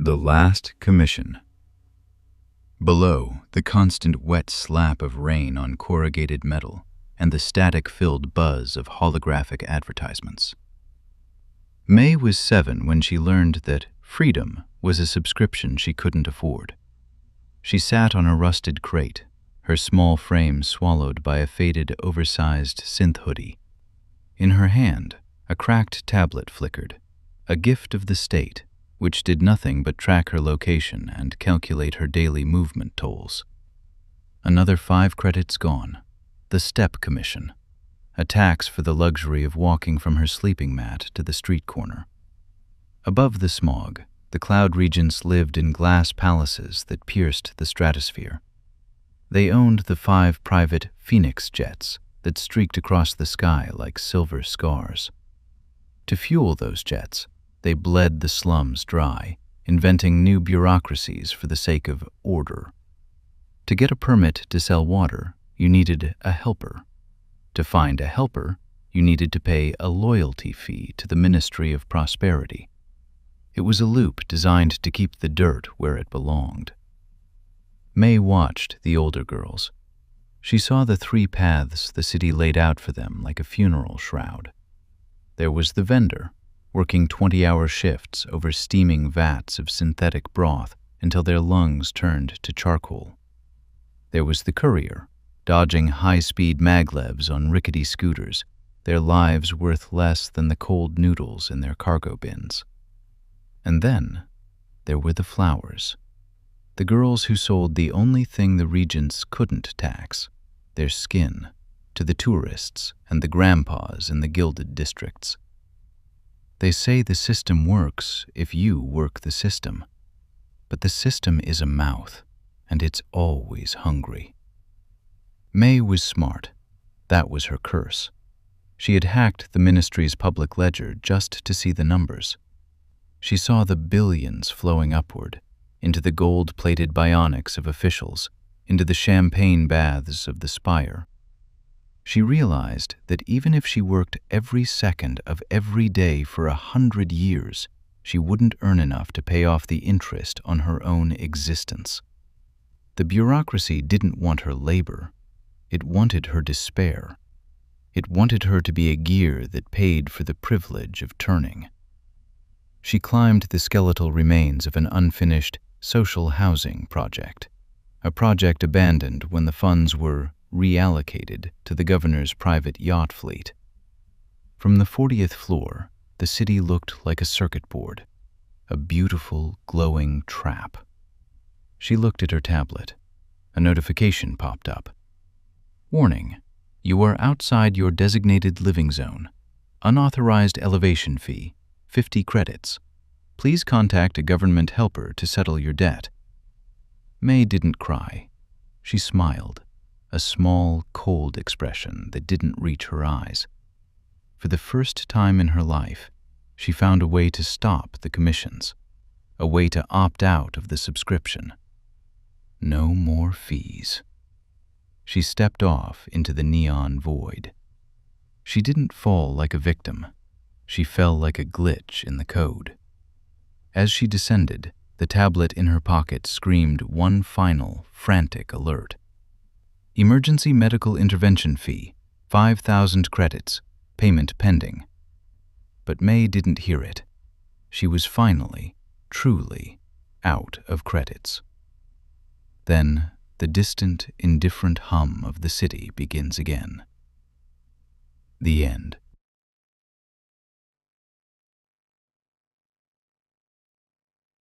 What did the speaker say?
The Last Commission. Below, the constant wet slap of rain on corrugated metal and the static-filled buzz of holographic advertisements. May was 7 when she learned that freedom was a subscription she couldn't afford. She sat on a rusted crate, her small frame swallowed by a faded, oversized synth hoodie. In her hand, a cracked tablet flickered, a gift of the state, which did nothing but track her location and calculate her daily movement tolls. Another 5 credits gone. The Step Commission, a tax for the luxury of walking from her sleeping mat to the street corner. Above the smog, the cloud regents lived in glass palaces that pierced the stratosphere. They owned the 5 private Phoenix jets that streaked across the sky like silver scars. To fuel those jets, they bled the slums dry, inventing new bureaucracies for the sake of order. To get a permit to sell water, you needed a helper. To find a helper, you needed to pay a loyalty fee to the Ministry of Prosperity. It was a loop designed to keep the dirt where it belonged. May watched the older girls. She saw the 3 paths the city laid out for them like a funeral shroud. There was the vendor, working 20-hour shifts over steaming vats of synthetic broth until their lungs turned to charcoal. There was the courier, dodging high-speed maglevs on rickety scooters, their lives worth less than the cold noodles in their cargo bins. And then there were the flowers, the girls who sold the only thing the regents couldn't tax, their skin, to the tourists and the grandpas in the gilded districts. They say the system works if you work the system. But the system is a mouth, and it's always hungry. May was smart. That was her curse. She had hacked the ministry's public ledger just to see the numbers. She saw the billions flowing upward, into the gold-plated bionics of officials, into the champagne baths of the spire. She realized that even if she worked every second of every day for 100 years, she wouldn't earn enough to pay off the interest on her own existence. The bureaucracy didn't want her labor. It wanted her despair. It wanted her to be a gear that paid for the privilege of turning. She climbed the skeletal remains of an unfinished social housing project, a project abandoned when the funds were reallocated to the governor's private yacht fleet. From the 40th floor, the city looked like a circuit board, a beautiful, glowing trap. She looked at her tablet. A notification popped up. Warning, you are outside your designated living zone. Unauthorized elevation fee, 50 credits. Please contact a government helper to settle your debt. May didn't cry. She smiled, a small, cold expression that didn't reach her eyes. For the first time in her life, she found a way to stop the commissions, a way to opt out of the subscription. No more fees. She stepped off into the neon void. She didn't fall like a victim. She fell like a glitch in the code. As she descended, the tablet in her pocket screamed one final, frantic alert. Emergency medical intervention fee, 5,000 credits, payment pending. But May didn't hear it. She was finally, truly, out of credits. Then the distant, indifferent hum of the city begins again. The end.